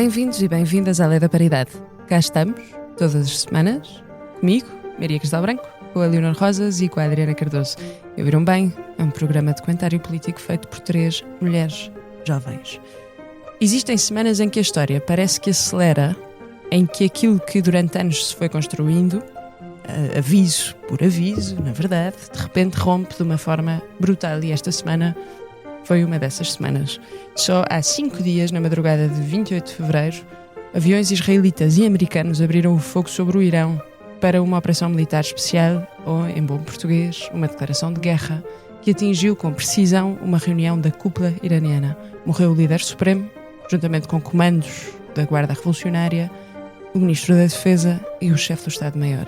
Bem-vindos e bem-vindas à Lei da Paridade. Cá estamos, todas as semanas, comigo, Maria Cristal Branco, com a Leonor Rosas e com a Adriana Cardoso. E ouviram bem? É um programa de comentário político feito por 3 mulheres jovens. Existem semanas em que a história parece que acelera, em que aquilo que durante anos se foi construindo, aviso por aviso, na verdade, de repente rompe de uma forma brutal. E esta semana foi uma dessas semanas. Só há 5 dias, na madrugada de 28 de fevereiro, aviões israelitas e americanos abriram o fogo sobre o Irão para uma operação militar especial, ou, em bom português, uma declaração de guerra, que atingiu com precisão uma reunião da cúpula iraniana. Morreu o líder supremo, juntamente com comandos da Guarda Revolucionária, o ministro da Defesa e o chefe do Estado-Maior.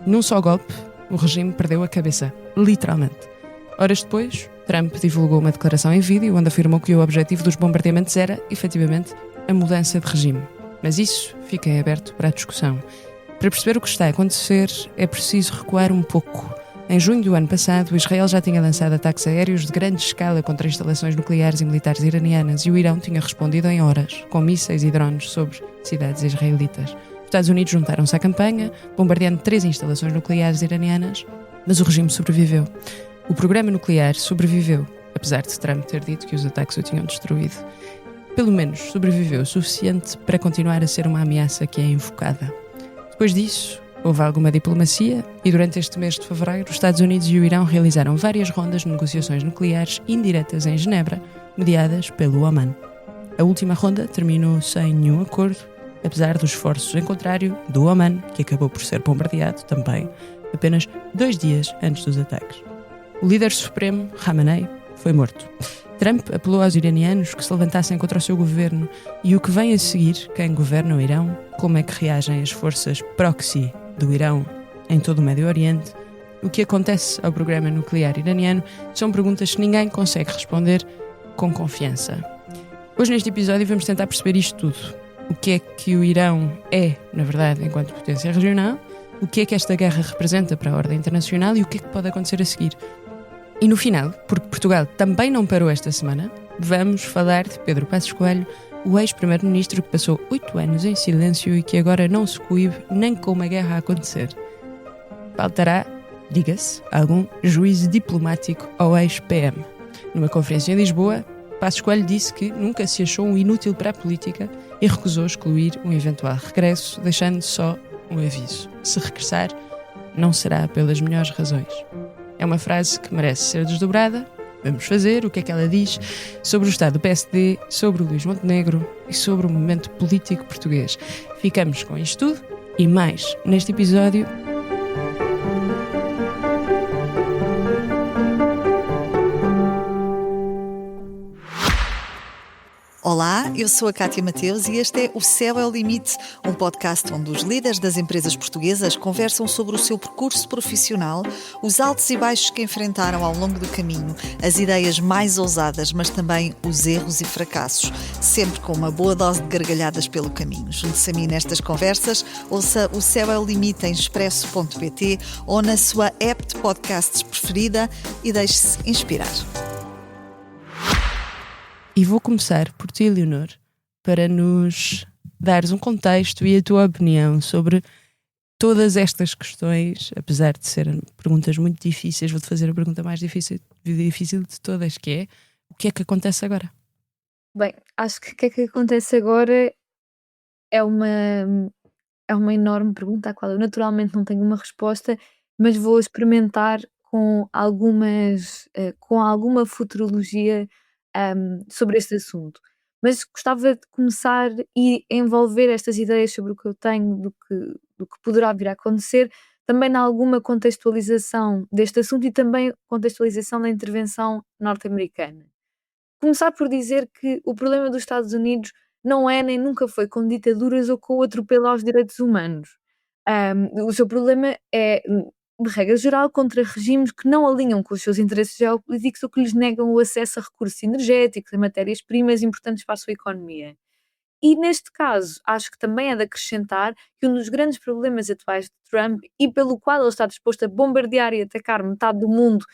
Num só golpe, o regime perdeu a cabeça, literalmente. Horas depois, Trump divulgou uma declaração em vídeo onde afirmou que o objetivo dos bombardeamentos era, efetivamente, a mudança de regime. Mas isso fica em aberto para a discussão. Para perceber o que está a acontecer, é preciso recuar um pouco. Em junho do ano passado, Israel já tinha lançado ataques aéreos de grande escala contra instalações nucleares e militares iranianas e o Irão tinha respondido em horas, com mísseis e drones sobre cidades israelitas. Os Estados Unidos juntaram-se à campanha, bombardeando 3 instalações nucleares iranianas, mas o regime sobreviveu. O programa nuclear sobreviveu, apesar de Trump ter dito que os ataques o tinham destruído. Pelo menos sobreviveu o suficiente para continuar a ser uma ameaça que é invocada. Depois disso, houve alguma diplomacia e durante este mês de fevereiro, os Estados Unidos e o Irão realizaram várias rondas de negociações nucleares indiretas em Genebra, mediadas pelo Oman. A última ronda terminou sem nenhum acordo, apesar dos esforços em contrário do Oman, que acabou por ser bombardeado também, apenas 2 dias antes dos ataques. O líder supremo, Khamenei, foi morto. Trump apelou aos iranianos que se levantassem contra o seu governo e o que vem a seguir, quem governa o Irão, como é que reagem as forças proxy do Irão em todo o Médio Oriente, o que acontece ao programa nuclear iraniano, são perguntas que ninguém consegue responder com confiança. Hoje neste episódio vamos tentar perceber isto tudo. O que é que o Irão é, na verdade, enquanto potência regional, o que é que esta guerra representa para a ordem internacional e o que é que pode acontecer a seguir. E no final, porque Portugal também não parou esta semana, vamos falar de Pedro Passos Coelho, o ex-primeiro-ministro que passou 8 anos em silêncio e que agora não se coíbe nem com uma guerra a acontecer. Faltará, diga-se, algum juízo diplomático ao ex-PM. Numa conferência em Lisboa, Passos Coelho disse que nunca se achou um inútil para a política e recusou excluir um eventual regresso, deixando só um aviso. Se regressar, não será pelas melhores razões. É uma frase que merece ser desdobrada. Vamos fazer o que é que ela diz sobre o estado do PSD, sobre o Luís Montenegro e sobre o momento político português. Ficamos com isto tudo e mais neste episódio. Olá, eu sou a Cátia Mateus e este é O Céu é o Limite, um podcast onde os líderes das empresas portuguesas conversam sobre o seu percurso profissional, os altos e baixos que enfrentaram ao longo do caminho, as ideias mais ousadas, mas também os erros e fracassos, sempre com uma boa dose de gargalhadas pelo caminho. Junte-se a mim nestas conversas, ouça O Céu é o Limite em expresso.pt ou na sua app de podcasts preferida e deixe-se inspirar. E vou começar por ti, Leonor, para nos dares um contexto e a tua opinião sobre todas estas questões, apesar de serem perguntas muito difíceis. Vou-te fazer a pergunta mais difícil de todas, que é: o que é que acontece agora? Bem, acho que o que é que acontece agora é uma enorme pergunta à qual eu naturalmente não tenho uma resposta, mas vou experimentar com alguma futurologia sobre este assunto. Mas gostava de começar e envolver estas ideias sobre o que eu tenho, do que poderá vir a acontecer, também em alguma contextualização deste assunto e também contextualização da intervenção norte-americana. Começar por dizer que o problema dos Estados Unidos não é nem nunca foi com ditaduras ou com o atropelo aos direitos humanos. O seu problema é, de regra geral, contra regimes que não alinham com os seus interesses geopolíticos ou que lhes negam o acesso a recursos energéticos, a matérias-primas importantes para a sua economia. E neste caso, acho que também é de acrescentar que um dos grandes problemas atuais de Trump e pelo qual ele está disposto a bombardear e atacar metade do mundo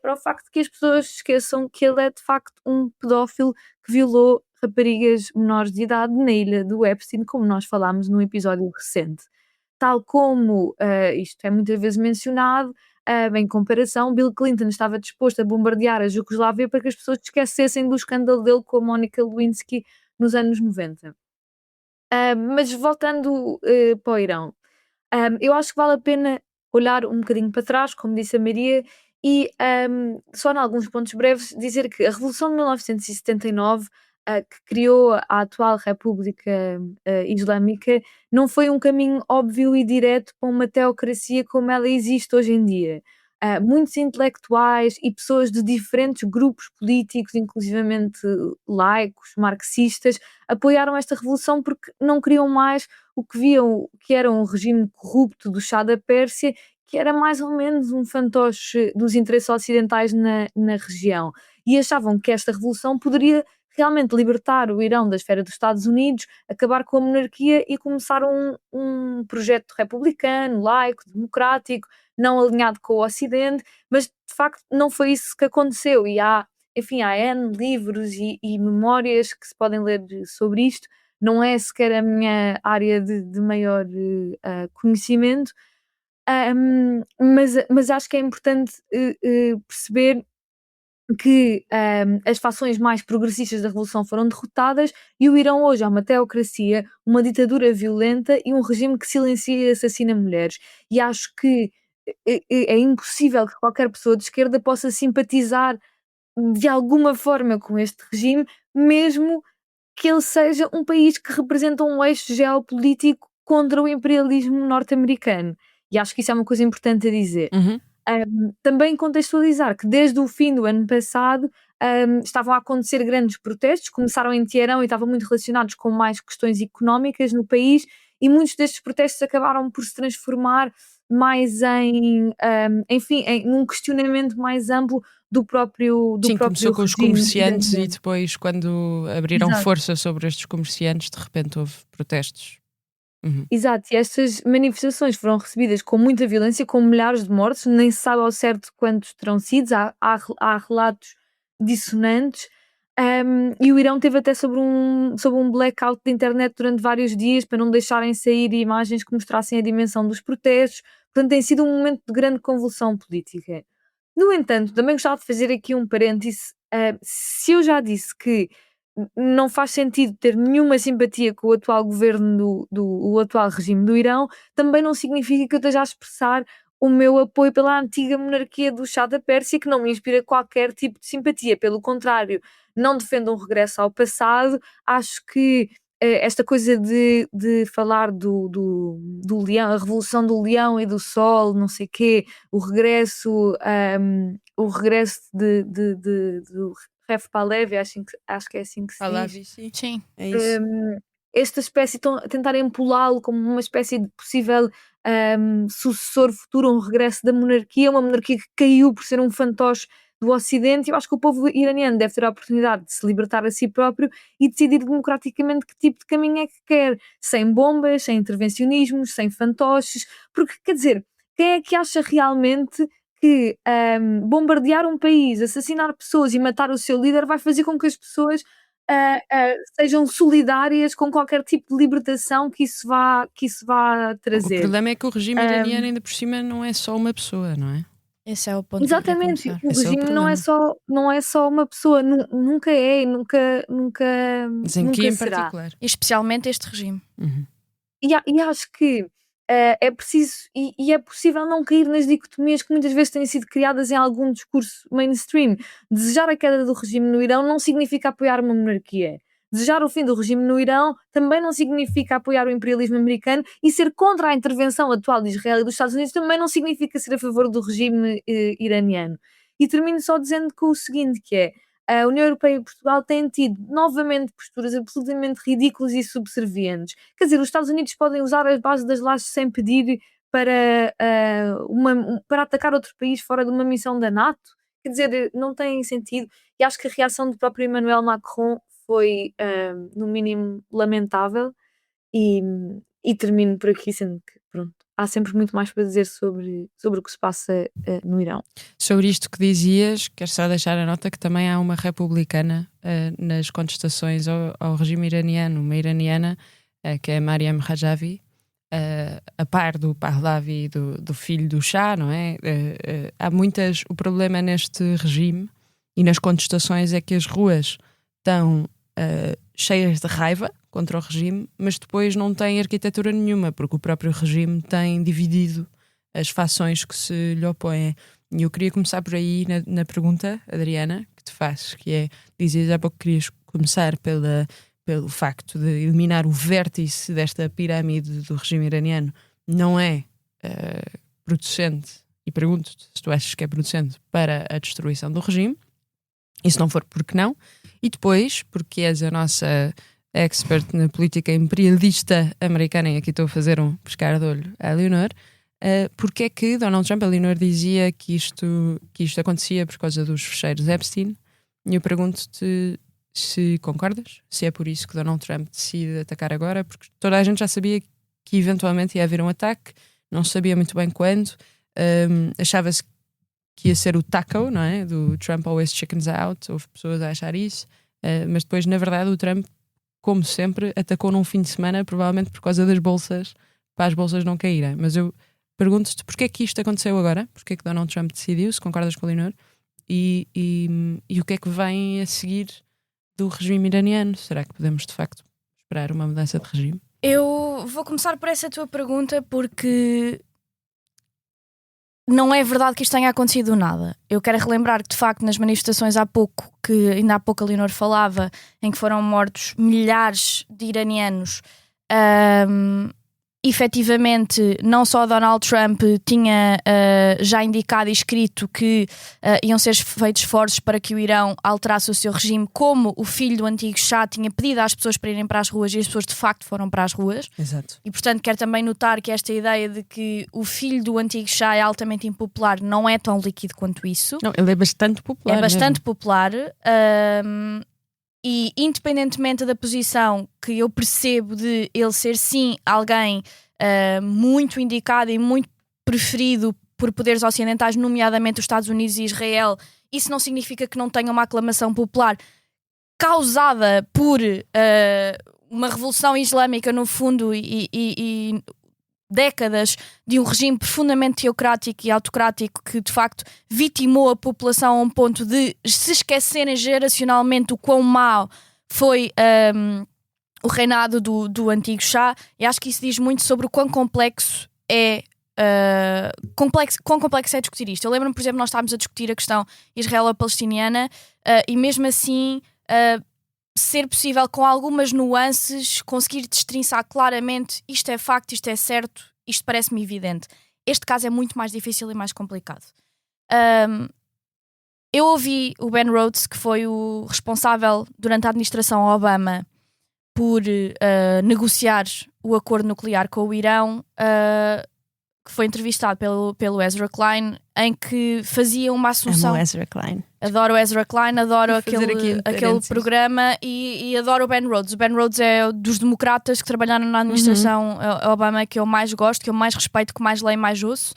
para o facto de que as pessoas esqueçam que ele é de facto um pedófilo que violou raparigas menores de idade na ilha do Epstein, como nós falámos num episódio recente. Tal como isto é muitas vezes mencionado, em comparação, Bill Clinton estava disposto a bombardear a Jugoslávia para que as pessoas esquecessem do escândalo dele com a Monica Lewinsky nos anos 90. Mas voltando para o Irão, eu acho que vale a pena olhar um bocadinho para trás, como disse a Maria, e só em alguns pontos breves dizer que a Revolução de 1979, que criou a atual República Islâmica, não foi um caminho óbvio e direto para uma teocracia como ela existe hoje em dia. Muitos intelectuais e pessoas de diferentes grupos políticos, inclusivamente laicos, marxistas, apoiaram esta revolução porque não queriam mais o que viam que era um regime corrupto do Chá da Pérsia, que era mais ou menos um fantoche dos interesses ocidentais na região. E achavam que esta revolução poderia realmente libertar o Irão da esfera dos Estados Unidos, acabar com a monarquia e começar um projeto republicano, laico, democrático, não alinhado com o Ocidente, mas de facto não foi isso que aconteceu. E enfim, há N livros e memórias que se podem ler sobre isto. Não é sequer a minha área de maior conhecimento, mas acho que é importante perceber que as fações mais progressistas da Revolução foram derrotadas e o Irão hoje é uma teocracia, uma ditadura violenta e um regime que silencia e assassina mulheres. E acho que é impossível que qualquer pessoa de esquerda possa simpatizar de alguma forma com este regime, mesmo que ele seja um país que representa um eixo geopolítico contra o imperialismo norte-americano. E acho que isso é uma coisa importante a dizer. Uhum. Também contextualizar que desde o fim do ano passado estavam a acontecer grandes protestos, começaram em Teherão e estavam muito relacionados com mais questões económicas no país, e muitos destes protestos acabaram por se transformar mais enfim, num questionamento mais amplo do próprio Sim, começou com os regime comerciantes e iraniano. depois, quando abriram Exato. força sobre estes comerciantes, de repente houve protestos. Uhum. Exato, e estas manifestações foram recebidas com muita violência, com milhares de mortos, nem se sabe ao certo quantos terão sido, há relatos dissonantes, e o Irão teve até sobre um blackout de internet durante vários dias para não deixarem sair imagens que mostrassem a dimensão dos protestos, portanto tem sido um momento de grande convulsão política. No entanto, também gostava de fazer aqui um parêntese, se eu já disse que não faz sentido ter nenhuma simpatia com o atual governo o atual regime do Irão, também não significa que eu esteja a expressar o meu apoio pela antiga monarquia do Chá da Pérsia, que não me inspira qualquer tipo de simpatia. Pelo contrário, não defendo um regresso ao passado. Acho que esta coisa de falar do leão, a revolução do leão e do sol, não sei quê, o regresso do Ref Palevi, acho que é assim que se diz. Pahlavi, sim. Sim. É isso. Esta espécie, estão a tentar empolá-lo como uma espécie de possível sucessor futuro, um regresso da monarquia, uma monarquia que caiu por ser um fantoche do Ocidente. Eu acho que o povo iraniano deve ter a oportunidade de se libertar a si próprio e decidir democraticamente que tipo de caminho é que quer, sem bombas, sem intervencionismos, sem fantoches, porque, quer dizer, quem é que acha realmente que bombardear um país, assassinar pessoas e matar o seu líder vai fazer com que as pessoas sejam solidárias com qualquer tipo de libertação que isso vá O trazer? problema é que o regime iraniano, ainda por cima, não é só uma pessoa, não é? Esse é o ponto que eu queria Exatamente, começar. o Esse é o regime não é problema. não é só uma pessoa, nunca é e nunca Mas em que em será. particular? Especialmente este regime. Uhum. E acho que é preciso e é possível não cair nas dicotomias que muitas vezes têm sido criadas em algum discurso mainstream. Desejar a queda do regime no Irão não significa apoiar uma monarquia. Desejar o fim do regime no Irão também não significa apoiar o imperialismo americano, e ser contra a intervenção atual de Israel e dos Estados Unidos também não significa ser a favor do regime iraniano. E termino só dizendo que o seguinte, que é: a União Europeia e Portugal têm tido novamente posturas absolutamente ridículas e subservientes. Quer dizer, os Estados Unidos podem usar as bases das lajes sem pedir para atacar outro país fora de uma missão da NATO? Quer dizer, não tem sentido. E acho que a reação do próprio Emmanuel Macron foi, no mínimo, lamentável. E termino por aqui, sendo que, pronto, há sempre muito mais para dizer sobre o que se passa no Irão. Sobre isto que dizias, quero só deixar a nota que também há uma republicana nas contestações ao regime iraniano, uma iraniana que é Mariam Rajavi, a par do Pahlavi, do filho do Shah, não é? Há muitas... O problema neste regime e nas contestações é que as ruas estão cheias de raiva contra o regime, mas depois não têm arquitetura nenhuma, porque o próprio regime tem dividido as fações que se lhe opõem. E eu queria começar por aí na pergunta, Adriana, que te faço, que é, dizias há pouco que querias começar pelo facto de eliminar o vértice desta pirâmide do regime iraniano. Não é producente, e pergunto-te se tu achas que é producente para a destruição do regime, e se não for, por que não? E depois, porque és a nossa expert na política imperialista americana, e aqui estou a fazer um pescar de olho à Leonor, porque é que Donald Trump, a Leonor dizia que isto acontecia por causa dos fecheiros Epstein, e eu pergunto-te se concordas, se é por isso que Donald Trump decide atacar agora, porque toda a gente já sabia que eventualmente ia haver um ataque, não sabia muito bem quando, achava-se que ia ser o taco, não é? Do Trump always chickens out, houve pessoas a achar isso, mas depois, na verdade, o Trump, como sempre, atacou num fim de semana, provavelmente por causa das bolsas, para as bolsas não caírem. Mas eu pergunto-te porquê é que isto aconteceu agora, porquê é que Donald Trump decidiu, se concordas com a Leonor, e o que é que vem a seguir do regime iraniano? Será que podemos, de facto, esperar uma mudança de regime? Eu vou começar por essa tua pergunta porque não é verdade que isto tenha acontecido nada. Eu quero relembrar que, de facto, nas manifestações há pouco, que ainda há pouco a Leonor falava, em que foram mortos milhares de iranianos, efetivamente, não só Donald Trump tinha já indicado e escrito que iam ser feitos esforços para que o Irão alterasse o seu regime, como o filho do antigo Shah tinha pedido às pessoas para irem para as ruas, e as pessoas de facto foram para as ruas. Exato. E portanto quero também notar que esta ideia de que o filho do antigo Shah é altamente impopular não é tão líquido quanto isso. Não, ele é bastante popular. É bastante mesmo. popular. E independentemente da posição que eu percebo de ele ser sim alguém muito indicado e muito preferido por poderes ocidentais, nomeadamente os Estados Unidos e Israel, isso não significa que não tenha uma aclamação popular causada por uma revolução islâmica no fundo e décadas de um regime profundamente teocrático e autocrático que de facto vitimou a população a um ponto de se esquecerem geracionalmente o quão mau foi o reinado do antigo Shah. E acho que isso diz muito sobre o quão complexo é quão complexo é discutir isto. Eu lembro-me, por exemplo, nós estávamos a discutir a questão israelo-palestiniana e mesmo assim ser possível, com algumas nuances, conseguir destrinçar claramente isto é facto, isto é certo, isto parece-me evidente. Este caso é muito mais difícil e mais complicado. Eu ouvi o Ben Rhodes, que foi o responsável durante a administração Obama por negociar o acordo nuclear com o Irão, que foi entrevistado pelo Ezra Klein, em que fazia uma assunção. Amo Ezra Klein. Adoro o Ezra Klein, adoro aquele programa e adoro o Ben Rhodes. O Ben Rhodes é dos democratas que trabalharam na administração Obama que eu mais gosto, que eu mais respeito, que mais leio, mais ouço.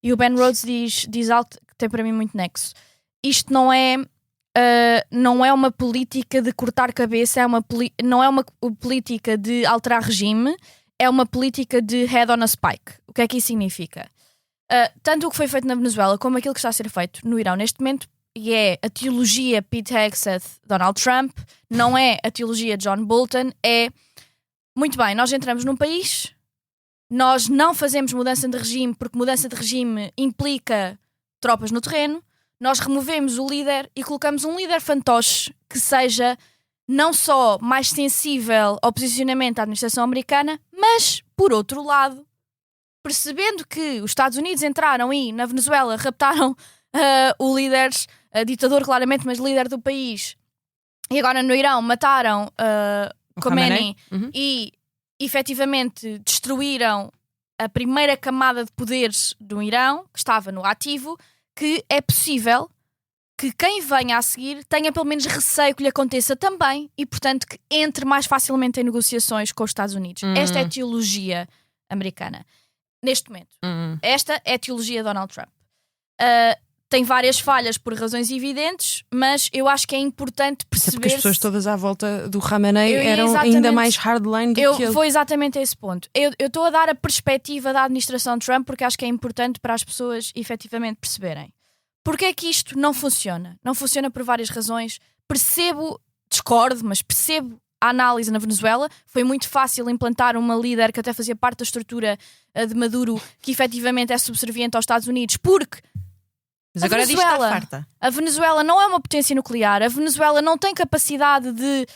E o Ben Rhodes diz algo que tem para mim muito nexo. Isto não é uma política de cortar cabeça, não é uma política de alterar regime, é uma política de head on a spike. O que é que isso significa? Tanto o que foi feito na Venezuela como aquilo que está a ser feito no Irão neste momento, e é a teologia Pete Hegseth, Donald Trump, não é a teologia John Bolton, é muito bem, nós entramos num país, nós não fazemos mudança de regime porque mudança de regime implica tropas no terreno, nós removemos o líder e colocamos um líder fantoche que seja não só mais sensível ao posicionamento da administração americana, mas, por outro lado, percebendo que os Estados Unidos entraram e, na Venezuela, raptaram o líder, ditador claramente, mas líder do país, e agora no Irão mataram Khomeini e, efetivamente, destruíram a primeira camada de poderes do Irão, que estava no ativo, que é possível que quem venha a seguir tenha pelo menos receio que lhe aconteça também e, portanto, que entre mais facilmente em negociações com os Estados Unidos. Esta é a teologia americana. Neste momento. Esta é a teologia de Donald Trump. Tem várias falhas por razões evidentes, mas eu acho que é importante perceber... Porque as pessoas todas à volta do Khamenei eram ainda mais hardline do que ele. Foi exatamente esse ponto. Eu estou a dar a perspectiva da administração Trump porque acho que é importante para as pessoas efetivamente perceberem. Porque é que isto não funciona? Não funciona por várias razões. Discordo, mas percebo a análise na Venezuela. Foi muito fácil implantar uma líder que até fazia parte da estrutura de Maduro, que efetivamente é subserviente aos Estados Unidos, porque mas agora diz que está farta. A Venezuela não é uma potência nuclear, a Venezuela não tem capacidade de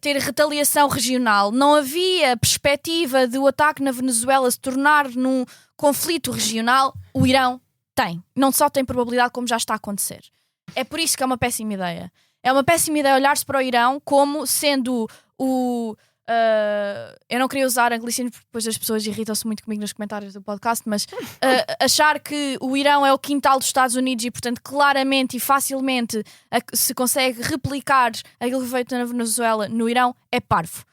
ter retaliação regional, não havia perspectiva de o ataque na Venezuela se tornar num conflito regional. O Irão tem. Não só tem probabilidade, como já está a acontecer. É por isso que é uma péssima ideia. É uma péssima ideia olhar-se para o Irão como sendo eu não queria usar anglicismo porque depois as pessoas irritam-se muito comigo nos comentários do podcast, mas achar que o Irão é o quintal dos Estados Unidos e, portanto, claramente e facilmente se consegue replicar aquilo que veio na Venezuela no Irão é parvo.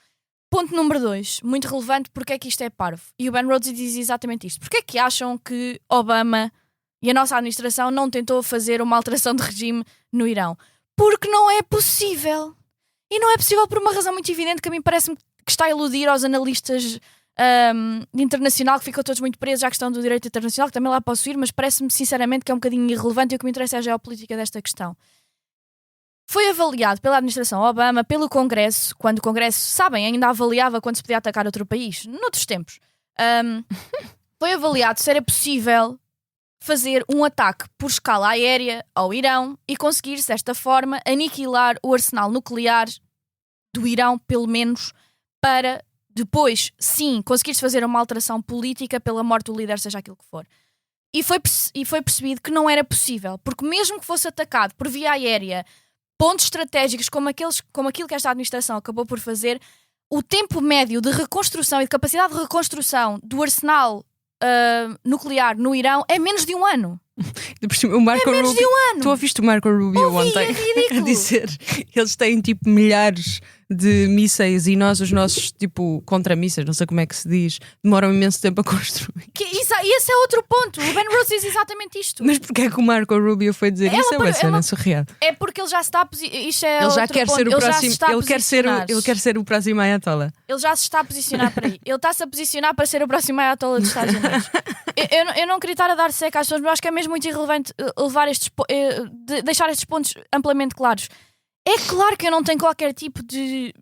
Ponto número 2, muito relevante, porque é que isto é parvo? E o Ben Rhodes diz exatamente isto. Porque é que acham que Obama e a nossa administração não tentou fazer uma alteração de regime no Irão? Porque não é possível. E não é possível por uma razão muito evidente que a mim parece-me que está a iludir aos analistas internacional, que ficam todos muito presos à questão do direito internacional, que também lá posso ir, mas parece-me sinceramente que é um bocadinho irrelevante e o que me interessa é a geopolítica desta questão. Foi avaliado pela administração Obama, pelo Congresso, quando o Congresso, sabem, ainda avaliava quando se podia atacar outro país, noutros tempos. Foi avaliado se era possível fazer um ataque por escala aérea ao Irão e conseguir-se desta forma aniquilar o arsenal nuclear do Irão, pelo menos, para depois, sim, conseguir-se fazer uma alteração política pela morte do líder, seja aquilo que for. E foi percebido que não era possível, porque mesmo que fosse atacado por via aérea, pontos estratégicos como aquilo que esta administração acabou por fazer, o tempo médio de reconstrução e de capacidade de reconstrução do arsenal nuclear no Irão é menos de um ano. O Marco é menos Rubio, de um ano. Tu ouviste o Marco Rubio ontem a dizer que eles têm tipo milhares de mísseis e nós, os nossos tipo contramísseis, não sei como é que se diz, demoram imenso tempo a construir. E esse é outro ponto. O Ben Rhodes diz exatamente isto. Mas porquê é que o Marco Rubio foi dizer isso? É uma cena surreal. É porque ele já está ele já quer ser o próximo. Ele quer ser o próximo Ayatollah. Ele já se está a posicionar para aí. Ele está-se a posicionar para ser o próximo Ayatollah dos Estados Unidos. Eu não queria estar a dar seca às pessoas, mas acho que é mesmo muito irrelevante deixar estes pontos amplamente claros. É claro que eu não tenho qualquer tipo de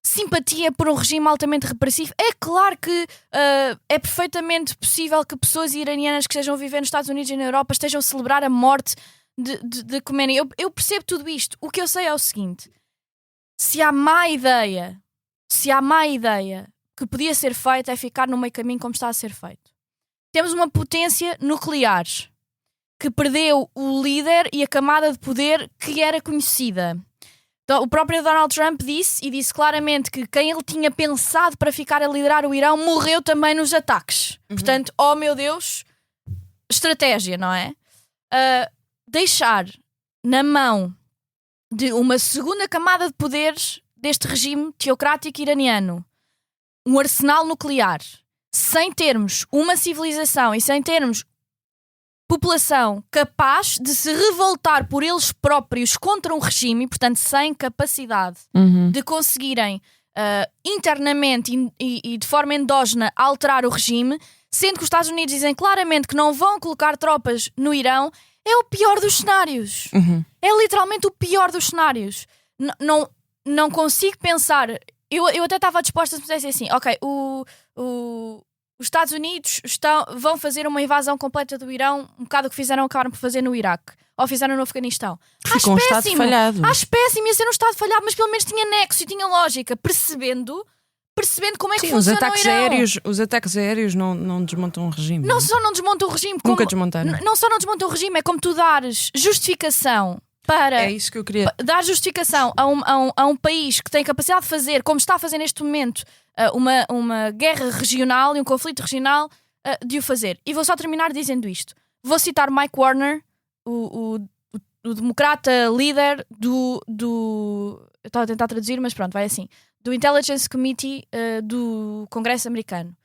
simpatia por um regime altamente repressivo. É claro que é perfeitamente possível que pessoas iranianas que estejam a viver nos Estados Unidos e na Europa estejam a celebrar a morte de Khomeini. Eu percebo tudo isto. O que eu sei é o seguinte: se há má ideia que podia ser feita é ficar no meio caminho como está a ser feito. Temos uma potência nuclear que perdeu o líder e a camada de poder que era conhecida. Então, o próprio Donald Trump disse claramente que quem ele tinha pensado para ficar a liderar o Irão morreu também nos ataques. Portanto, oh meu Deus, estratégia, não é? Deixar na mão de uma segunda camada de poderes deste regime teocrático iraniano um arsenal nuclear, sem termos uma civilização e sem termos população capaz de se revoltar por eles próprios contra um regime, e portanto sem capacidade de conseguirem internamente e de forma endógena alterar o regime, sendo que os Estados Unidos dizem claramente que não vão colocar tropas no Irão, é o pior dos cenários. É literalmente o pior dos cenários. Não consigo pensar. Eu até estava disposta a dizer assim: ok, os Estados Unidos vão fazer uma invasão completa do Irão, um bocado o que acabaram por fazer no Iraque, ou fizeram no Afeganistão. Ficou um Estado falhado. Acho péssimo, ia ser um Estado falhado, mas pelo menos tinha nexo e tinha lógica, percebendo como é que funciona o Irão. Os ataques aéreos não desmontam o regime. Não só não desmontam o regime, nunca desmontaram. Não só não desmontam o regime, é como tu dares justificação para é isso que eu queria. Dar justificação a um país que tem capacidade de fazer, como está a fazer neste momento, uma guerra regional e um conflito regional, de o fazer. E vou só terminar dizendo isto. Vou citar Mike Warner, o democrata líder do eu estava a tentar traduzir, mas pronto, vai assim, do Intelligence Committee do Congresso americano.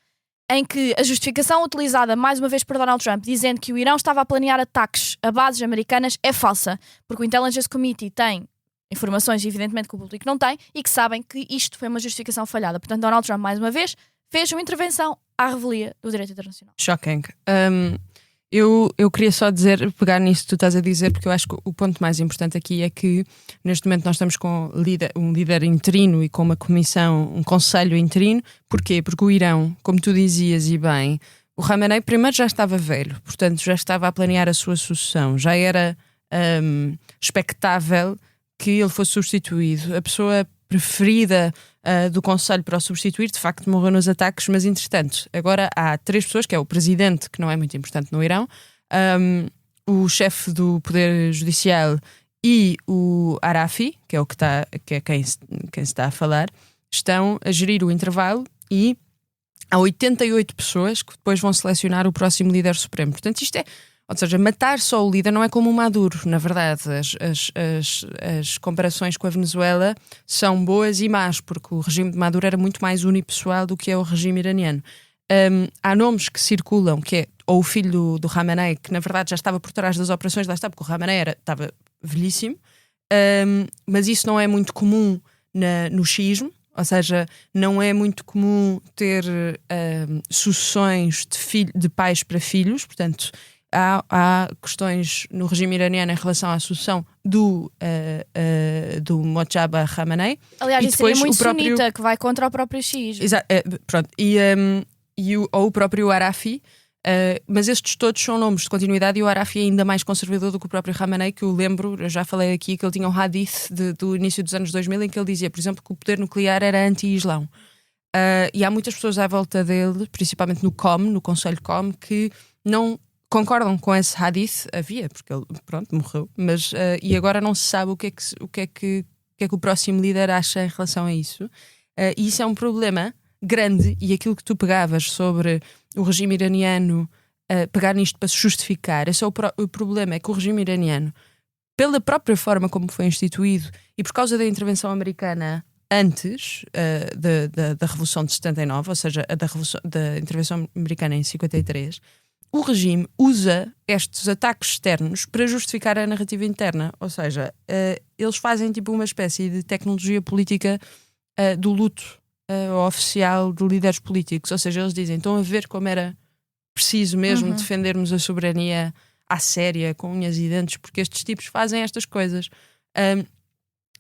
em que a justificação utilizada mais uma vez por Donald Trump, dizendo que o Irão estava a planear ataques a bases americanas, é falsa, porque o Intelligence Committee tem informações, evidentemente, que o público não tem, e que sabem que isto foi uma justificação falhada. Portanto, Donald Trump, mais uma vez, fez uma intervenção à revelia do direito internacional. Shocking. Eu queria só pegar nisso que tu estás a dizer, porque eu acho que o ponto mais importante aqui é que neste momento nós estamos com um líder interino e com uma comissão, um conselho interino. Porquê? Porque o Irão, como tu dizias e bem, o Khamenei primeiro já estava velho, portanto já estava a planear a sua sucessão, já era expectável que ele fosse substituído. A pessoa preferida do Conselho para o substituir, de facto morreu nos ataques, mas entretanto, agora há 3 pessoas, que é o presidente, que não é muito importante no Irão, o chefe do Poder Judicial e o Arafi, que é quem se está a falar, estão a gerir o intervalo, e há 88 pessoas que depois vão selecionar o próximo líder supremo. Portanto, isto é, ou seja, matar só o líder não é como o Maduro, na verdade. As comparações com a Venezuela são boas e más, porque o regime de Maduro era muito mais unipessoal do que é o regime iraniano. Há nomes que circulam, que é ou o filho do Khamenei, que na verdade já estava por trás das operações, lá está, porque o Khamenei estava velhíssimo, mas isso não é muito comum no xiismo. Ou seja, não é muito comum ter sucessões de pais para filhos. Portanto, há questões no regime iraniano em relação à sucessão do Mojtaba Khamenei. Aliás, isso seria muito sunita, que vai contra o próprio xiismo. Pronto. Ou o próprio Arafi. Mas estes todos são nomes de continuidade, e o Arafi é ainda mais conservador do que o próprio Khamenei, que eu lembro, eu já falei aqui, que ele tinha um hadith do início dos anos 2000 em que ele dizia, por exemplo, que o poder nuclear era anti-islão. E há muitas pessoas à volta dele, principalmente no Conselho COM, que não concordam com esse hadith. Havia, porque ele, pronto, morreu, mas e agora não se sabe o que é que o próximo líder acha em relação a isso. E isso é um problema grande, e aquilo que tu pegavas sobre o regime iraniano pegar nisto para se justificar, esse é o problema, é que o regime iraniano, pela própria forma como foi instituído e por causa da intervenção americana antes da Revolução de 79, ou seja, da intervenção americana em 53, o regime usa estes ataques externos para justificar a narrativa interna. Ou seja, eles fazem tipo uma espécie de tecnologia política do luto oficial de líderes políticos. Ou seja, eles dizem, estão a ver como era preciso mesmo defendermos a soberania à séria, com unhas e dentes, porque estes tipos fazem estas coisas.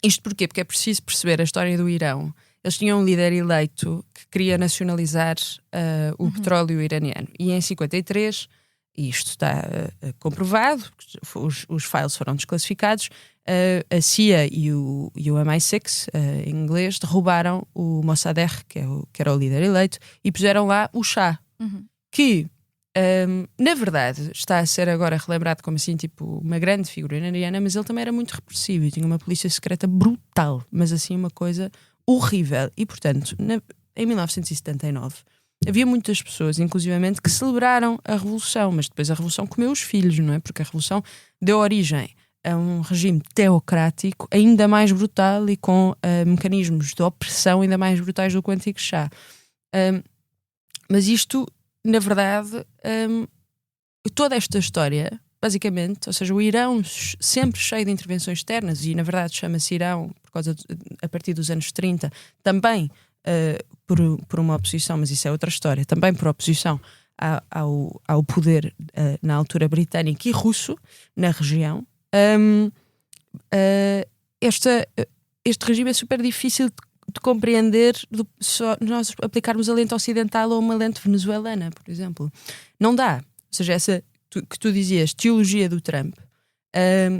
Isto porquê? Porque é preciso perceber a história do Irão. Eles tinham um líder eleito que queria nacionalizar o petróleo iraniano. E em 53, e isto está comprovado, os files foram desclassificados, a CIA e o MI6, em inglês, derrubaram o Mossadegh, que era o líder eleito, e puseram lá o Shah, que, na verdade, está a ser agora relembrado como assim, tipo, uma grande figura iraniana, mas ele também era muito repressivo e tinha uma polícia secreta brutal, mas assim uma coisa horrível. E, portanto, em 1979, havia muitas pessoas, inclusivamente, que celebraram a Revolução, mas depois a Revolução comeu os filhos, não é? Porque a Revolução deu origem a um regime teocrático ainda mais brutal e com mecanismos de opressão ainda mais brutais do que o antigo Shah. Mas isto, na verdade, toda esta história, basicamente, ou seja, o Irão sempre cheio de intervenções externas, e na verdade chama-se Irão a partir dos anos 30, também por uma oposição, mas isso é outra história, também por oposição ao poder na altura britânico e russo na região. Este regime é super difícil de compreender só nós aplicarmos a lente ocidental ou uma lente venezuelana, por exemplo. Não dá. Ou seja, essa que tu dizias, teologia do Trump,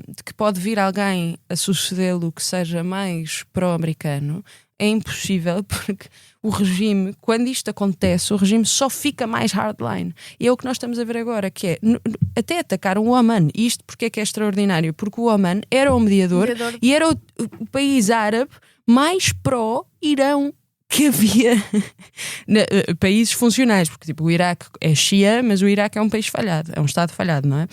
de que pode vir alguém a sucedê-lo que seja mais pró-americano, é impossível, porque o regime, quando isto acontece, o regime só fica mais hardline. E é o que nós estamos a ver agora, que é até atacaram o Oman. E isto porque é que é extraordinário? Porque o Oman era o mediador. E era o país árabe mais pró-Irão que havia países funcionais, porque tipo, o Iraque é Shia, mas o Iraque é um país falhado, é um Estado falhado, não é?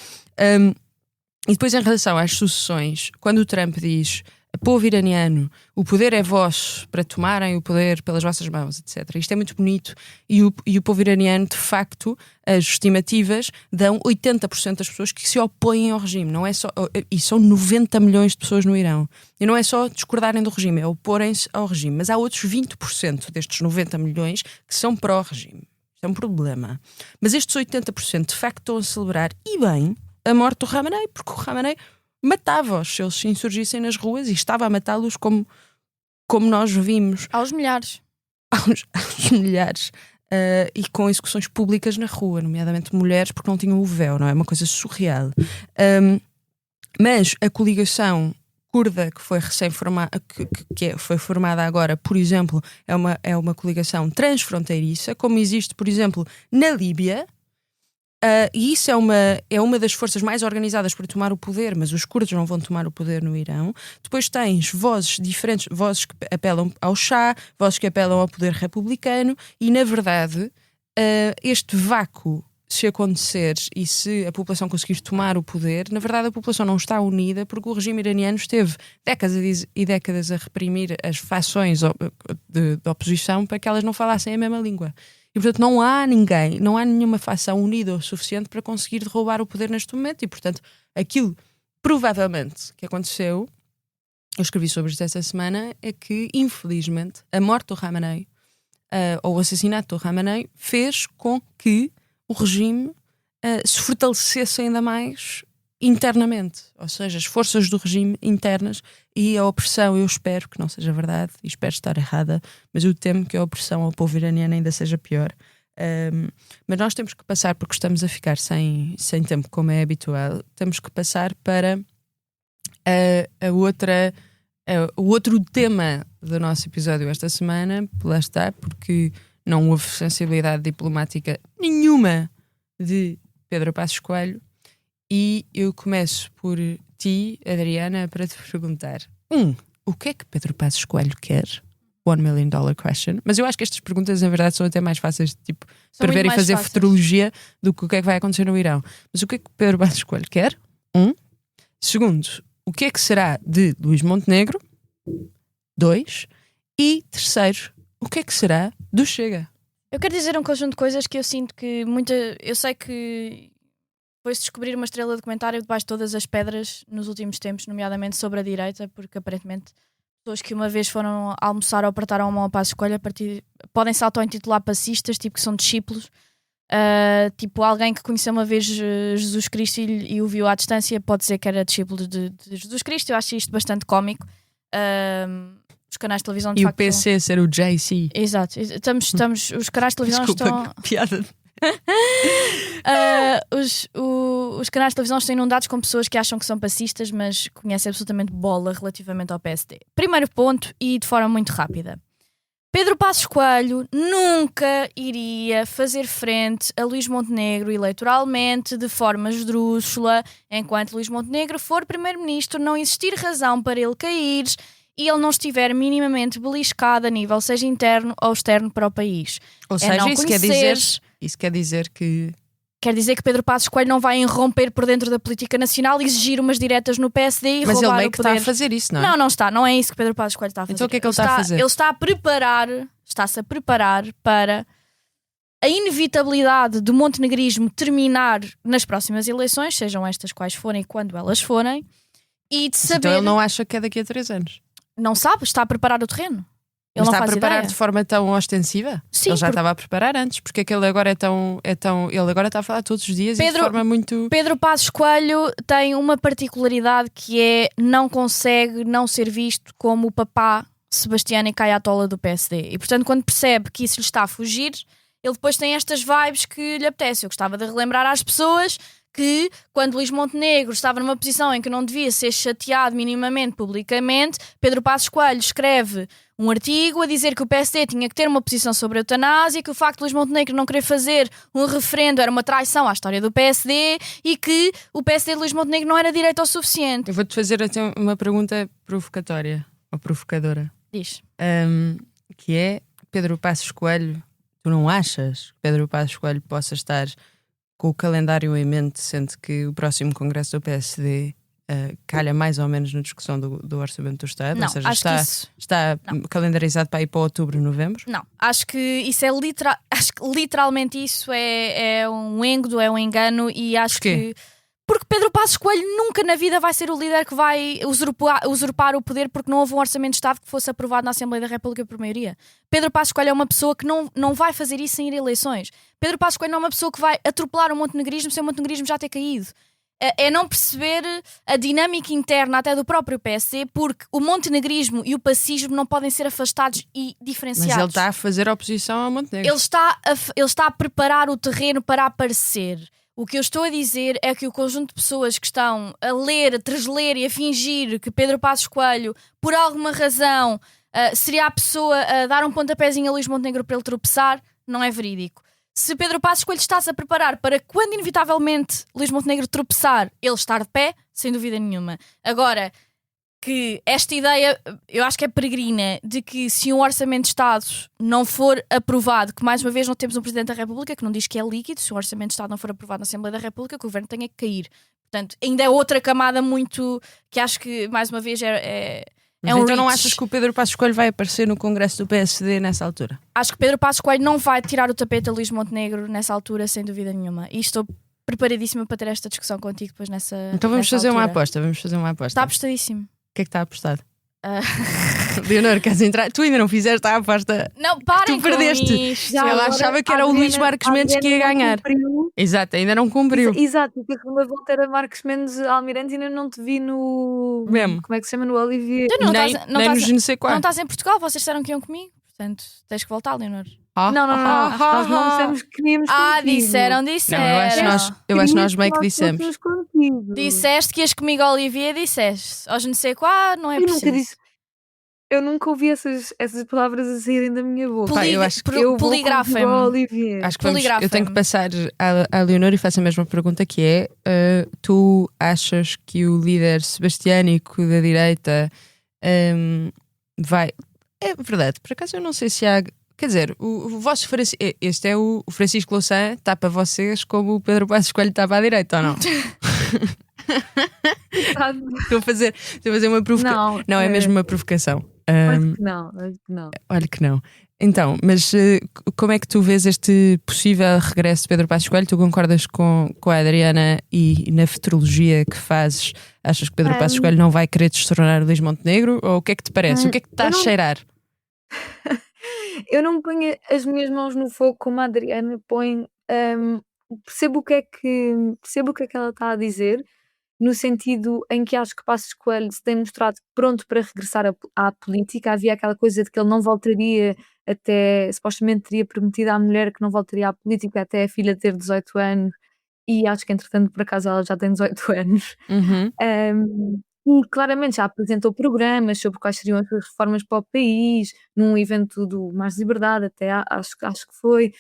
E depois, em relação às sucessões, quando o Trump diz povo iraniano, o poder é vosso para tomarem o poder pelas vossas mãos, etc. Isto é muito bonito e o povo iraniano, de facto, as estimativas dão 80% das pessoas que se opõem ao regime, não é só, e são 90 milhões de pessoas no Irão. E não é só discordarem do regime, é oporem-se ao regime. Mas há outros 20% destes 90 milhões que são pró-regime. Isto é um problema. Mas estes 80% de facto estão a celebrar, e bem, a morte do Khamenei, porque o Khamenei matava-os se eles se insurgissem nas ruas e estava a matá-los como nós vimos. Aos milhares. Aos milhares. E com execuções públicas na rua, nomeadamente mulheres, porque não tinham o véu, não é? Uma coisa surreal. Mas a coligação curda que foi recém-formada, que foi formada agora, por exemplo, é uma coligação transfronteiriça, como existe, por exemplo, na Líbia. E isso é uma das forças mais organizadas para tomar o poder, mas os curdos não vão tomar o poder no Irão. Depois tens vozes diferentes, vozes que apelam ao Shah, vozes que apelam ao poder republicano, e na verdade este vácuo, se acontecer e se a população conseguir tomar o poder, na verdade a população não está unida, porque o regime iraniano esteve décadas e décadas a reprimir as fações de oposição para que elas não falassem a mesma língua. E, portanto, não há nenhuma facção unida o suficiente para conseguir derrubar o poder neste momento. E, portanto, aquilo, provavelmente, que aconteceu, eu escrevi sobre isto esta semana, é que, infelizmente, a morte do Khamenei, ou o assassinato do Khamenei, fez com que o regime se fortalecesse ainda mais internamente. Ou seja, as forças do regime internas e a opressão, eu espero que não seja verdade, e espero estar errada, mas eu temo que a opressão ao povo iraniano ainda seja pior. Mas nós temos que passar, porque estamos a ficar sem tempo, como é habitual, temos que passar para o outro tema do nosso episódio esta semana. Lá está, porque não houve sensibilidade diplomática nenhuma de Pedro Passos Coelho. E eu começo por ti, Adriana, para te perguntar: o que é que Pedro Passos Coelho quer? $1 million question. Mas eu acho que estas perguntas, na verdade, são até mais fáceis de prever e fazer futurologia do que o que é que vai acontecer no Irão. Mas o que é que Pedro Passos Coelho quer? Segundo, o que é que será de Luís Montenegro? 2. E terceiro, o que é que será do Chega? Eu quero dizer um conjunto de coisas que eu sinto que eu sei que foi-se descobrir uma estrela de comentário debaixo de todas as pedras nos últimos tempos, nomeadamente sobre a direita, porque aparentemente pessoas que uma vez foram almoçar ou apertaram a mão a Passos Coelho podem-se auto-intitular passistas, tipo que são discípulos. Tipo alguém que conheceu uma vez Jesus Cristo e o viu à distância pode dizer que era discípulo de Jesus Cristo. Eu acho isto bastante cómico. Os canais de televisão de e facto, o PC ser o JC. Exato, os canais de televisão Desculpa, piada. Os canais de televisão estão inundados com pessoas que acham que são passistas, mas conhecem absolutamente bola relativamente ao PSD. Primeiro ponto, e de forma muito rápida: Pedro Passos Coelho nunca iria fazer frente a Luís Montenegro eleitoralmente de forma esdrúxula. Enquanto Luís Montenegro for primeiro-ministro, não existir razão para ele cair e ele não estiver minimamente beliscado a nível seja interno ou externo para o país. Ou seja, isso quer dizer que... Quer dizer que Pedro Passos Coelho não vai irromper por dentro da política nacional e exigir umas diretas no PSD e roubar o poder. Mas ele meio que está a fazer isso, não é? Não está. Não é isso que Pedro Passos Coelho está a fazer. Então o que é que ele está a fazer? Ele está-se a preparar para a inevitabilidade do montenegrismo terminar nas próximas eleições, sejam estas quais forem e quando elas forem, e de saber... Então ele não acha que é daqui a 3 anos? Não sabe, está a preparar o terreno. Ele está a preparar de forma tão ostensiva? Sim, ele já estava a preparar antes, porque é que ele agora ele agora está a falar todos os dias e de forma muito... Pedro Passos Coelho tem uma particularidade que é não consegue não ser visto como o papá Sebastião e Ayatollah do PSD. E portanto, quando percebe que isso lhe está a fugir, ele depois tem estas vibes que lhe apetece. Eu gostava de relembrar às pessoas que quando Luís Montenegro estava numa posição em que não devia ser chateado minimamente publicamente, Pedro Passos Coelho escreve um artigo a dizer que o PSD tinha que ter uma posição sobre a eutanásia, que o facto de Luís Montenegro não querer fazer um referendo era uma traição à história do PSD e que o PSD de Luís Montenegro não era direito o suficiente. Eu vou-te fazer até uma pergunta provocatória, ou provocadora. Diz. Que é, Pedro Passos Coelho, tu não achas que Pedro Passos Coelho possa estar com o calendário em mente, sendo que o próximo congresso do PSD calha mais ou menos na discussão do Orçamento do Estado, Não, ou seja, acho que isso... está calendarizado para ir para outubro, novembro? Não, acho que isso é acho que literalmente isso é um êngodo, é um engano, e acho Porquê? que porque Pedro Passos Coelho nunca na vida vai ser o líder que vai usurpar o poder, porque não houve um orçamento de Estado que fosse aprovado na Assembleia da República por maioria. Pedro Passos Coelho é uma pessoa que não vai fazer isso sem ir a eleições. Pedro Passos Coelho não é uma pessoa que vai atropelar o montenegrismo sem o montenegrismo já ter caído. É não perceber a dinâmica interna até do próprio PSD, porque o montenegrismo e o pacismo não podem ser afastados e diferenciados. Mas ele está a fazer oposição ao Montenegro. Ele está a preparar o terreno para aparecer. O que eu estou a dizer é que o conjunto de pessoas que estão a ler, a transler e a fingir que Pedro Passos Coelho, por alguma razão, seria a pessoa a dar um pontapézinho a Luís Montenegro para ele tropeçar, não é verídico. Se Pedro Passos Coelho está-se a preparar para quando inevitavelmente Luís Montenegro tropeçar, ele estar de pé, sem dúvida nenhuma. Agora, que esta ideia, eu acho que é peregrina, de que se um orçamento de Estado não for aprovado, que mais uma vez não temos um Presidente da República que não diz que é líquido, se um orçamento de Estado não for aprovado na Assembleia da República, que o Governo tenha que cair. Portanto, ainda é outra camada muito, que acho que mais uma vez é um então não reach. achas que o Pedro Passos Coelho vai aparecer no Congresso do PSD nessa altura? Acho que Pedro Passos Coelho não vai tirar o tapete a Luís Montenegro nessa altura, sem dúvida nenhuma. E estou preparadíssima para ter esta discussão contigo depois nessa Então vamos nessa fazer uma altura. aposta, Está apostadíssimo. O que é que está apostado? Leonor, queres entrar? Tu ainda não fizeste a aposta. Não, parem Tu perdeste. com isto. Já Ela agora, achava que era o Adriana- Luís Marques Mendes que ia Adriana não ganhar. cumpriu. Exato, ainda não cumpriu. Exato, porque a segunda volta era Marcos Mendes Almirante e ainda não te vi no. Mesmo. Como é que se chama? No Olivier. Tu não nem estás- não nem estás- nos não sei Não qual. estás em Portugal, vocês disseram que iam comigo. Portanto, tens que voltar, Leonor. Ah, Não, nós não dissemos que queríamos contigo. Disseram. Não, eu acho que nós meio que dissemos. Queríamos contigo. Disseste que ias comigo ao Olivier, disseste. Hoje não sei qual, não é Eu preciso. nunca disse. Eu nunca ouvi essas palavras a saírem da minha boca. Pá, eu acho Eu vou poligrafem-me. contigo ao Olivier. Acho que eu Poligrafem-me. tenho que passar à Leonor e faço a mesma pergunta, que é tu achas que o líder sebastiânico da direita vai... É verdade, por acaso eu não sei se há... Quer dizer, o vosso este é o Francisco Louçã, está para vocês como o Pedro Passos Coelho está para a direita, ou não? Estou a fazer uma provocação. Não, é mesmo uma provocação. Acho que não. Olha que não. Então, mas como é que tu vês este possível regresso de Pedro Passos Coelho? Tu concordas com a Adriana e na futurologia que fazes? Achas que Pedro Passos Coelho não vai querer destronar o Luís Montenegro? Ou o que é que te parece? O que é que te está a cheirar? Eu não ponho as minhas mãos no fogo como a Adriana põe. Percebo o que é que ela está a dizer, no sentido em que acho que Passos Coelho se tem mostrado pronto para regressar à política. Havia aquela coisa de que ele não voltaria até, supostamente teria prometido à mulher que não voltaria à política até a filha ter 18 anos, e acho que entretanto por acaso ela já tem 18 anos. E claramente já apresentou programas sobre quais seriam as suas reformas para o país, num evento do Mais Liberdade, até acho que foi.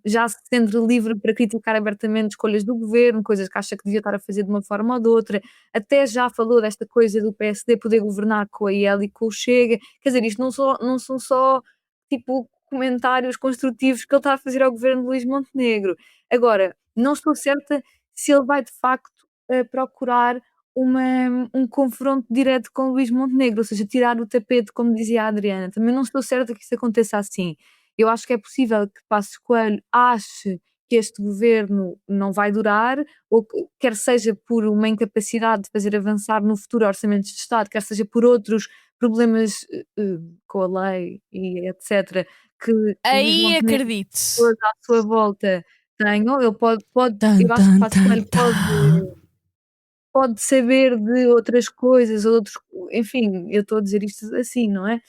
Já se sendo livre para criticar abertamente escolhas do governo, coisas que acha que devia estar a fazer de uma forma ou de outra. Até já falou desta coisa do PSD poder governar com a IEL e com o Chega. Quer dizer, isto não são só tipo comentários construtivos que ele está a fazer ao governo de Luís Montenegro. Agora, não estou certa se ele vai de facto procurar um confronto direto com Luís Montenegro, ou seja, tirar o tapete, como dizia a Adriana. Também não estou certa que isso aconteça assim. Eu acho que é possível que Passos Coelho ache que este governo não vai durar, ou quer seja por uma incapacidade de fazer avançar no futuro orçamentos de Estado, quer seja por outros problemas com a lei e etc. que Aí acredito. todos à sua volta tenham. Ele pode eu acho que Passos Coelho pode saber de outras coisas, enfim, eu estou a dizer isto assim, não é?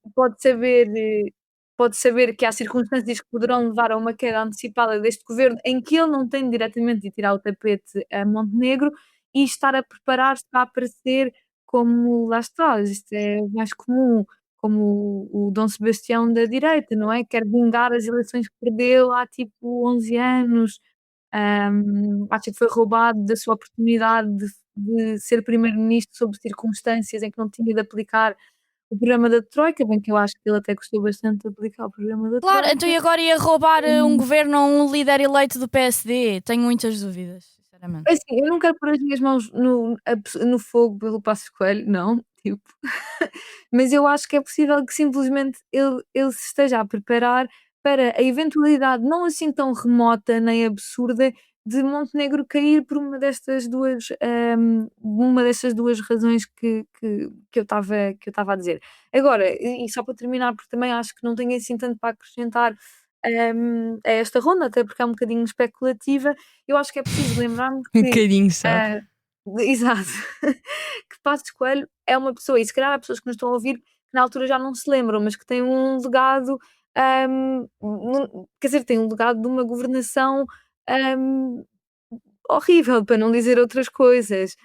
Pode saber que há circunstâncias que poderão levar a uma queda antecipada deste governo, em que ele não tem diretamente de tirar o tapete a Montenegro, e estar a preparar-se para aparecer como, lá está, isto é mais comum, como o Dom Sebastião da direita, não é? Quer vingar as eleições que perdeu há tipo 11 anos. Acho que foi roubado da sua oportunidade de ser primeiro-ministro sob circunstâncias em que não tinha de aplicar o programa da Troika, bem que eu acho que ele até gostou bastante de aplicar o programa da Claro, Troika. então e agora ia roubar um governo a um líder eleito do PSD? Tenho muitas dúvidas, sinceramente. Assim, eu não quero pôr as minhas mãos no fogo pelo Passos Coelho, não, tipo. Mas eu acho que é possível que simplesmente ele se esteja a preparar para a eventualidade não assim tão remota nem absurda de Montenegro cair por uma destas duas razões que eu estava a dizer. Agora, e só para terminar, porque também acho que não tenho assim tanto para acrescentar a esta ronda, até porque é um bocadinho especulativa, eu acho que é preciso lembrarmos Um que. bocadinho só. Exato. Que Passos Coelho é uma pessoa, e se calhar há pessoas que nos estão a ouvir que na altura já não se lembram, mas que tem um legado, quer dizer, tem um legado de uma governação hum, horrível, para não dizer outras coisas.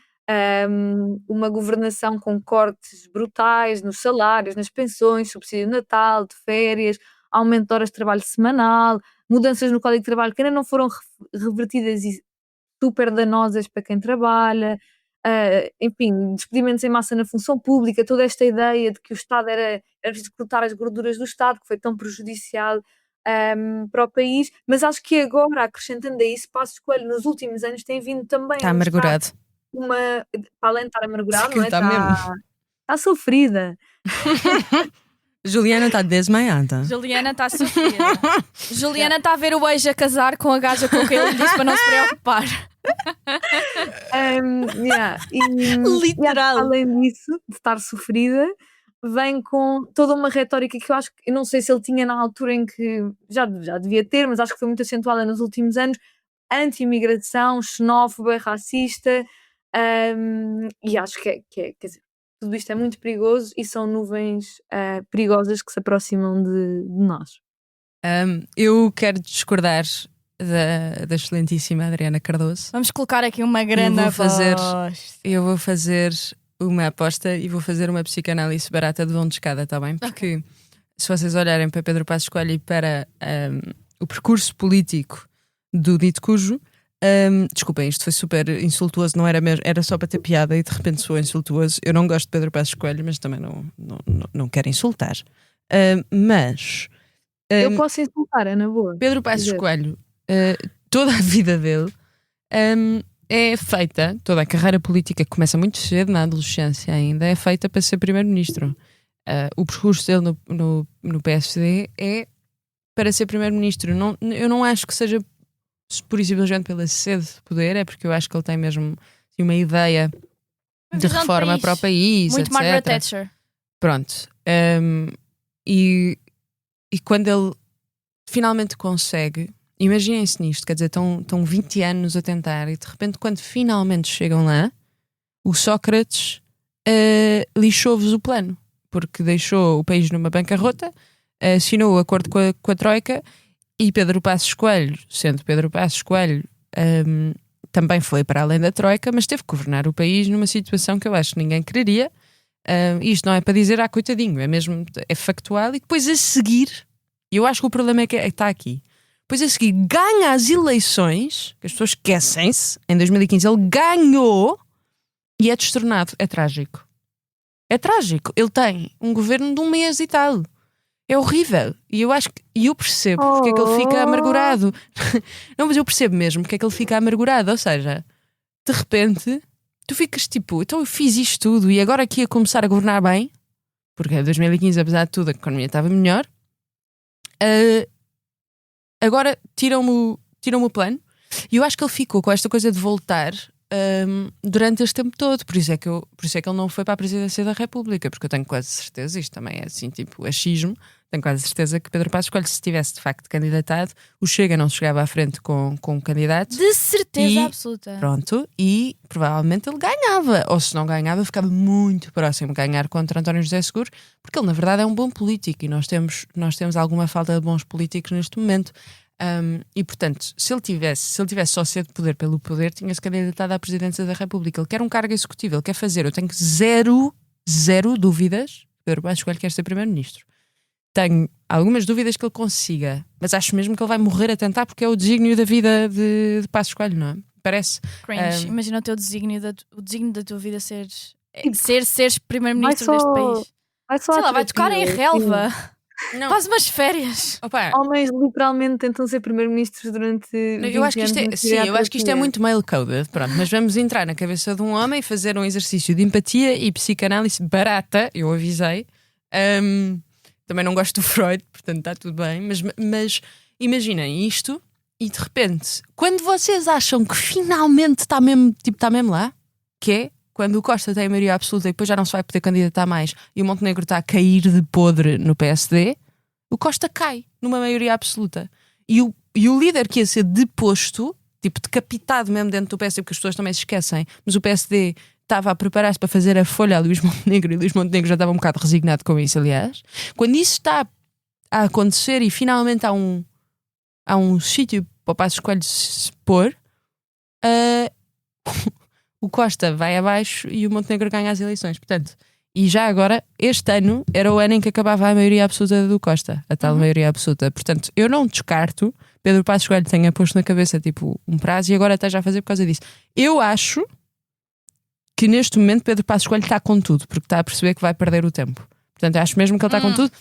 Uma governação com cortes brutais nos salários, nas pensões, subsídio de Natal, de férias, aumento de horas de trabalho semanal, mudanças no Código de Trabalho que ainda não foram revertidas e super danosas para quem trabalha, enfim, despedimentos em massa na função pública, toda esta ideia de que o Estado era preciso cortar as gorduras do Estado, que foi tão prejudicial para o país, mas acho que agora, acrescentando a isso, Passos Coelho nos últimos anos tem vindo também Está a mostrar amargurado. para além de estar amargurado, Que não é? está mesmo. Está sofrida. Juliana está desmaiada. Juliana está sofrida. Juliana está a ver o ex a casar com a gaja com quem ele disse para não se preocupar. Literal. Além disso, de estar sofrida, vem com toda uma retórica que eu acho que, eu não sei se ele tinha na altura em que já devia ter, mas acho que foi muito acentuada nos últimos anos, anti-imigração, xenófoba, racista, e acho que quer dizer, tudo isto é muito perigoso e são nuvens perigosas que se aproximam de nós. Eu quero discordar da excelentíssima Adriana Cardoso. Vamos colocar aqui uma grande Eu vou fazer uma aposta e vou fazer uma psicanálise barata de vão de escada, está bem? Porque se vocês olharem para Pedro Passos Coelho e para o percurso político do dito cujo, desculpem, isto foi super insultuoso, não era mesmo, era só para ter piada e de repente soou insultuoso. Eu não gosto de Pedro Passos Coelho, mas também não quero insultar. Mas eu posso insultar, é na boa. Pedro Passos Coelho, toda a vida dele é feita, toda a carreira política que começa muito cedo, na adolescência ainda, é feita para ser primeiro-ministro. O percurso dele no PSD é para ser primeiro-ministro. Eu não acho que seja pura e simplesmente pela sede de poder, é porque eu acho que ele tem mesmo uma ideia de reforma para o país, muito etc. Margaret Thatcher. Pronto. E quando ele finalmente consegue, imaginem-se nisto, quer dizer, estão 20 anos a tentar e de repente quando finalmente chegam lá, o Sócrates lixou-vos o plano, porque deixou o país numa bancarrota, assinou o acordo com a Troika e Pedro Passos Coelho, sendo Pedro Passos Coelho, também foi para além da Troika, mas teve que governar o país numa situação que eu acho que ninguém quereria. Isto não é para dizer coitadinho, é factual. E depois a seguir, e eu acho que o problema é que está aqui, depois a seguir ganha as eleições, que as pessoas esquecem-se, em 2015 ele ganhou e é destornado. É trágico. É trágico. Ele tem um governo de 1 mês e tal. É horrível. E eu percebo porque é que ele fica amargurado. Não, mas eu percebo mesmo porque é que ele fica amargurado. Ou seja, de repente, tu ficas tipo, então eu fiz isto tudo e agora aqui a começar a governar bem, porque em 2015, apesar de tudo, a economia estava melhor. Agora tiram-me o plano. E eu acho que ele ficou com esta coisa de voltar durante este tempo todo. Por isso é que ele não foi para a presidência da República, porque eu tenho quase certeza, isto também é assim tipo achismo, tenho quase certeza que Pedro Passos Coelho, se tivesse de facto candidatado, o Chega não chegava à frente com um candidato. De certeza absoluta. Pronto, e provavelmente ele ganhava, ou se não ganhava ficava muito próximo de ganhar contra António José Seguro, porque ele na verdade é um bom político e nós temos alguma falta de bons políticos neste momento. E portanto, se ele tivesse só sede de poder pelo poder, tinha-se candidatado à presidência da República. Ele quer um cargo executivo, ele quer fazer. Eu tenho zero dúvidas Pedro Passos Coelho quer ser primeiro-ministro. Tenho algumas dúvidas que ele consiga, mas acho mesmo que ele vai morrer a tentar, porque é o desígnio da vida de Passos Coelho, não é? Parece cringe. Imagina o teu desígnio da tua vida seres primeiro-ministro deste país. Sei lá, vai tocar em relva. Não. Faz umas férias. Opa, Homens literalmente tentam ser primeiro-ministros durante 20 eu acho que isto anos é, na sim, teoria eu acho que isto é atrativa. muito male-coded, pronto, mas vamos entrar na cabeça de um homem, fazer um exercício de empatia e psicanálise barata, eu avisei. Também não gosto do Freud, portanto está tudo bem, mas imaginem isto e de repente, quando vocês acham que finalmente está mesmo lá, que é quando o Costa tem a maioria absoluta e depois já não se vai poder candidatar mais e o Montenegro está a cair de podre no PSD, o Costa cai numa maioria absoluta. E o líder que ia ser deposto, tipo decapitado mesmo dentro do PSD, porque as pessoas também se esquecem, mas o PSD estava a preparar-se para fazer a folha a Luís Montenegro e Luís Montenegro já estava um bocado resignado com isso, aliás. Quando isso está a acontecer e finalmente há um sítio para o Passos Coelho se pôr, o Costa vai abaixo e o Montenegro ganha as eleições. Portanto, e já agora, este ano era o ano em que acabava a maioria absoluta do Costa, a tal maioria absoluta. Portanto, eu não descarto Pedro Passos Coelho tenha posto na cabeça tipo um prazo e agora está já a fazer por causa disso. Eu acho que neste momento Pedro Passos Coelho está com tudo, porque está a perceber que vai perder o tempo. Portanto, acho mesmo que ele está com tudo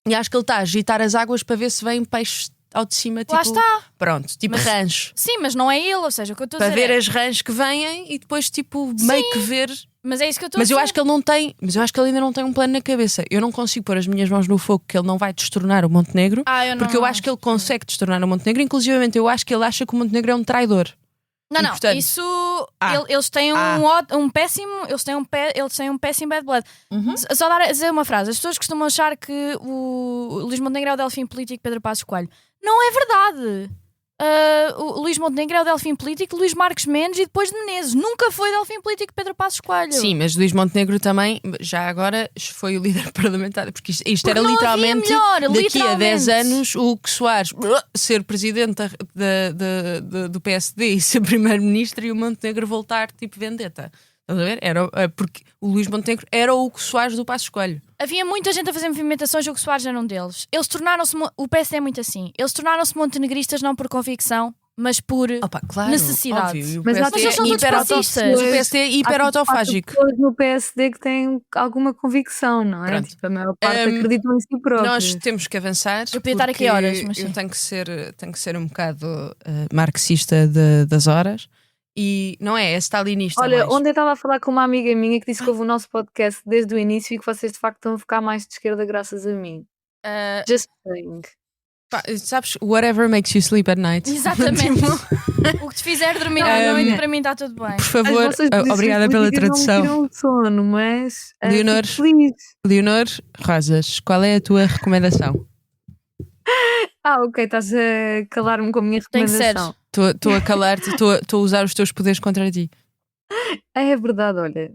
e acho que ele está a agitar as águas para ver se vem peixes ao de cima, tipo, Lá está. Pronto, tipo rancho. Sim, mas não é ele, ou seja, o que eu estou a Para dizer ver as rãs que vêm e depois tipo meio que ver. Mas é isso que eu estou a Mas dizer. eu acho que ele não tem, mas eu acho que ele ainda não tem um plano na cabeça. Eu não consigo pôr as minhas mãos no fogo que ele não vai destornar o Montenegro, porque eu acho que ele consegue destornar o Montenegro. Inclusivamente eu acho que ele acha que o Montenegro é um traidor. Não, E, não, portanto, isso eles têm um péssimo, eles têm um péssimo bad blood. Só dar a dizer uma frase: as pessoas costumam achar que o Luís Montenegro é o Delfim político Pedro Passos Coelho. Não é verdade. O Luís Montenegro é o Delfim político Luís Marques Mendes e depois de Menezes. Nunca foi Delfim político Pedro Passos Coelho. Sim, mas Luís Montenegro também, já agora, foi o líder parlamentar, porque isto Porque era não literalmente havia melhor, daqui a 10 literalmente. anos o que Soares ser presidente do PSD e ser primeiro-ministro e o Montenegro voltar tipo vendetta. Estás a ver? Porque o Luís Montenegro era o que Soares do Passos Coelho. Havia muita gente a fazer movimentações, o que Soares era um deles. Eles tornaram-se, o PSD é muito assim, eles tornaram-se montenegristas não por convicção, mas por Claro, necessidade. óbvio. Mas há eles são todos passistas. O PSD é hiper autofágico. Há pessoas no PSD que têm alguma convicção, não é? Pronto. Tipo, a maior parte acreditam em si próprios. Nós temos que avançar. Eu podia estar aqui horas, mas eu sim. tenho que ser um bocado marxista das horas. E não é stalinista. Olha, mais. ontem eu estava a falar com uma amiga minha que disse que ouve o nosso podcast desde o início e que vocês de facto estão a ficar mais de esquerda graças a mim. Just saying. Pá, sabes, whatever makes you sleep at night. Exatamente. O que te fizer dormir à noite, para mim está tudo bem. Por favor, As vossas posições obrigada pela políticas tradução. Não me tiram o sono, mas Leonor. fico feliz. Leonor Rosas, qual é a tua recomendação? Ok, estás a calar-me com a minha Tem que ser. recomendação. Estou a calar-te, estou a usar os teus poderes contra ti. É verdade, olha,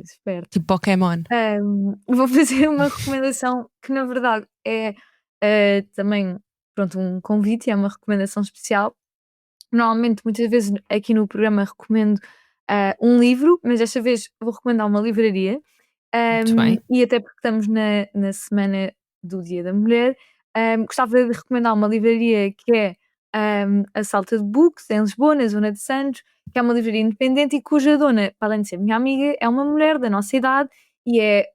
esperto. Tipo Pokémon. Vou fazer uma recomendação que na verdade é também pronto, um convite, é uma recomendação especial. Normalmente, muitas vezes aqui no programa recomendo um livro, mas desta vez vou recomendar uma livraria. Muito bem. E até porque estamos na semana do Dia da Mulher, gostava de recomendar uma livraria que é a Salta de Books, em Lisboa, na zona de Santos, que é uma livraria independente e cuja dona, para além de ser minha amiga, é uma mulher da nossa idade e é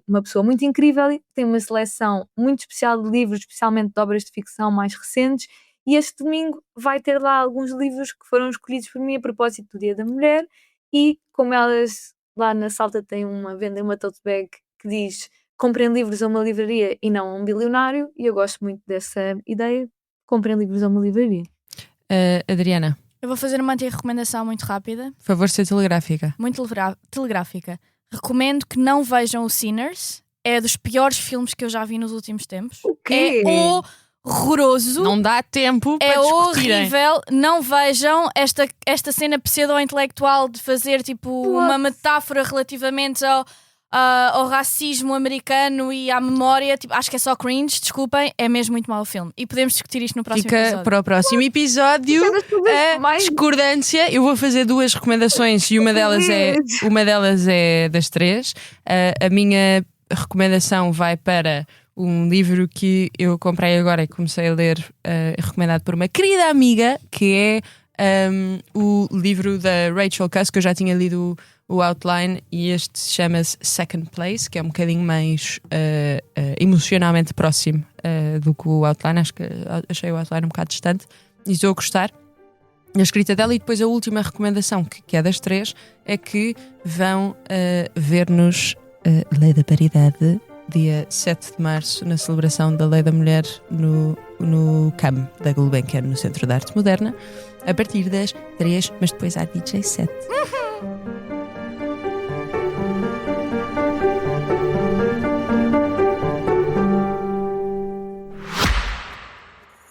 uma pessoa muito incrível e tem uma seleção muito especial de livros, especialmente de obras de ficção mais recentes, e este domingo vai ter lá alguns livros que foram escolhidos por mim a propósito do Dia da Mulher e como elas lá na Salta têm vendem uma tote bag que diz comprem livros a uma livraria e não a um bilionário, e eu gosto muito dessa ideia, comprem livros a uma livraria. Adriana, Eu vou fazer uma anti-recomendação muito rápida, por favor, ser telegráfica. muito telegráfica. Recomendo que não vejam o Sinners. É dos piores filmes que eu já vi nos últimos tempos. O quê? É horroroso. Não dá tempo para É discutirem. horrível. Não vejam esta cena pseudo-intelectual de fazer tipo uma metáfora relativamente ao racismo americano e à memória. Tipo, acho que é só cringe, desculpem. É mesmo muito mau o filme. E podemos discutir isto no próximo Fica episódio. para o próximo episódio a mais discordância. Eu vou fazer duas recomendações e uma delas é das três. A minha recomendação vai para um livro que eu comprei agora e comecei a ler, recomendado por uma querida amiga, que o livro da Rachel Cusk, que eu já tinha lido o outline, e este chama-se Second Place, que é um bocadinho mais emocionalmente próximo do que o outline. Acho que achei o outline um bocado distante e estou a gostar da escrita dela. E depois a última recomendação, que é das 3, é que vão ver-nos Lei da Paridade, dia 7 de março, na celebração da Lei da Mulher no CAM da Gulbenkian, no Centro de Arte Moderna, a partir das 3, mas depois há DJ 7.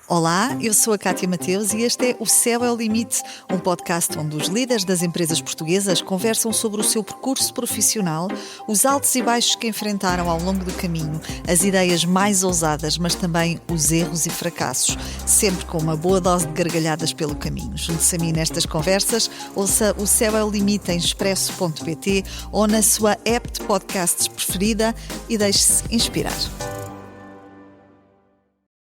Olá, eu sou a Cátia Mateus e este é O Céu é o Limite, um podcast onde os líderes das empresas portuguesas conversam sobre o seu percurso profissional, os altos e baixos que enfrentaram ao longo do caminho, as ideias mais ousadas, mas também os erros e fracassos, sempre com uma boa dose de gargalhadas pelo caminho. Junte-se a mim nestas conversas, ouça O Céu é o Limite em expresso.pt ou na sua app de podcasts preferida e deixe-se inspirar.